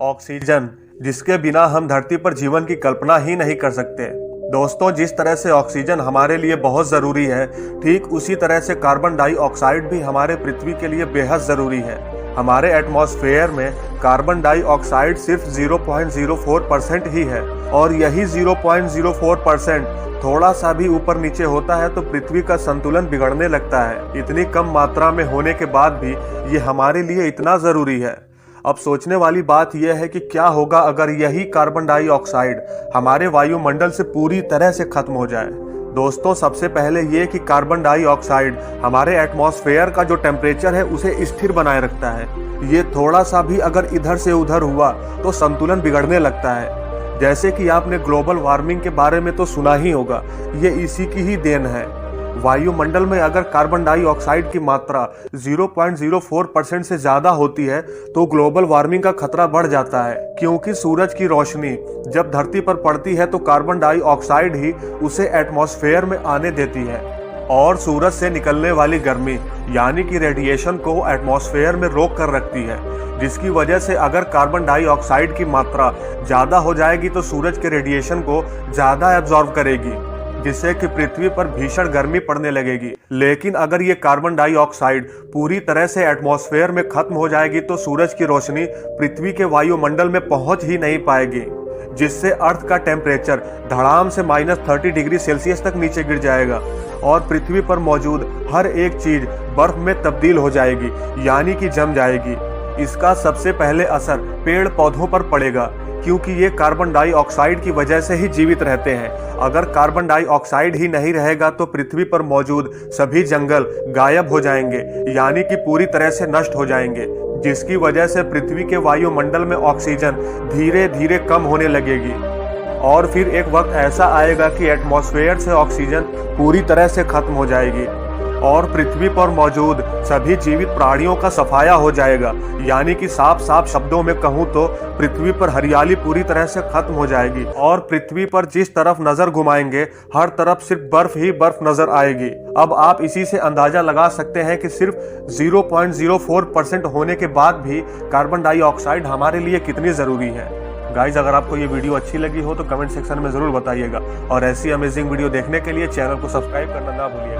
Oxygen, जिसके बिना हम धरती पर जीवन की कल्पना ही नहीं कर सकते। दोस्तों, जिस तरह से ऑक्सीजन हमारे लिए बहुत ज़रूरी है, ठीक उसी तरह से कार्बन डाइऑक्साइड भी हमारे पृथ्वी के लिए बेहद ज़रूरी है। हमारे एटमॉस्फेयर में कार्बन डाइऑक्साइड सिर्फ 0.04% ही है, और यही 0.04% थोड़ा सा भी ऊपर नीचे होता है तो पृथ्वी का संतुलन बिगड़ने लगता है। इतनी कम मात्रा में होने के बाद भी ये हमारे लिए इतना ज़रूरी है। अब सोचने वाली बात यह है कि क्या होगा अगर यही कार्बन डाइऑक्साइड हमारे वायुमंडल से पूरी तरह से खत्म हो जाए। दोस्तों, सबसे पहले ये कि कार्बन डाइऑक्साइड हमारे एटमॉस्फेयर का जो टेम्परेचर है उसे स्थिर बनाए रखता है। ये थोड़ा सा भी अगर इधर से उधर हुआ तो संतुलन बिगड़ने लगता है। जैसे कि आपने ग्लोबल वार्मिंग के बारे में तो सुना ही होगा, ये इसी की ही देन है। वायुमंडल में अगर कार्बन डाइऑक्साइड की मात्रा 0.04% से ज़्यादा होती है तो ग्लोबल वार्मिंग का खतरा बढ़ जाता है, क्योंकि सूरज की रोशनी जब धरती पर पड़ती है तो कार्बन डाइऑक्साइड ही उसे एटमॉस्फेयर में आने देती है, और सूरज से निकलने वाली गर्मी यानी कि रेडिएशन को एटमॉस्फेयर में रोक कर रखती है, जिसकी वजह से अगर कार्बन डाइऑक्साइड की मात्रा ज़्यादा हो जाएगी तो सूरज के रेडिएशन को ज़्यादा एब्जॉर्ब करेगी, जिससे कि पृथ्वी पर भीषण गर्मी पड़ने लगेगी। लेकिन अगर ये कार्बन डाइऑक्साइड पूरी तरह से एटमॉस्फेयर में खत्म हो जाएगी तो सूरज की रोशनी पृथ्वी के वायुमंडल में पहुंच ही नहीं पाएगी, जिससे अर्थ का टेम्परेचर धड़ाम से -30 डिग्री सेल्सियस तक नीचे गिर जाएगा और पृथ्वी पर मौजूद हर एक चीज बर्फ में तब्दील हो जाएगी, यानी कि जम जाएगी। इसका सबसे पहले असर पेड़ पौधों पर पड़ेगा, क्योंकि ये कार्बन डाइऑक्साइड की वजह से ही जीवित रहते हैं। अगर कार्बन डाइऑक्साइड ही नहीं रहेगा तो पृथ्वी पर मौजूद सभी जंगल गायब हो जाएंगे, यानी कि पूरी तरह से नष्ट हो जाएंगे, जिसकी वजह से पृथ्वी के वायुमंडल में ऑक्सीजन धीरे धीरे कम होने लगेगी। और फिर एक वक्त ऐसा आएगा कि एटमॉस्फेयर से ऑक्सीजन पूरी तरह से खत्म हो जाएगी और पृथ्वी पर मौजूद सभी जीवित प्राणियों का सफाया हो जाएगा। यानी कि साफ साफ शब्दों में कहूँ तो पृथ्वी पर हरियाली पूरी तरह से खत्म हो जाएगी और पृथ्वी पर जिस तरफ नजर घुमाएंगे हर तरफ सिर्फ बर्फ ही बर्फ नजर आएगी। अब आप इसी से अंदाजा लगा सकते हैं कि सिर्फ 0.04% होने के बाद भी कार्बन डाइऑक्साइड हमारे लिए कितनी जरूरी है। गाइज, अगर आपको ये वीडियो अच्छी लगी हो तो कमेंट सेक्शन में जरूर बताइएगा, और ऐसी अमेजिंग वीडियो देखने के लिए चैनल को सब्सक्राइब करना ना भूलिएगा।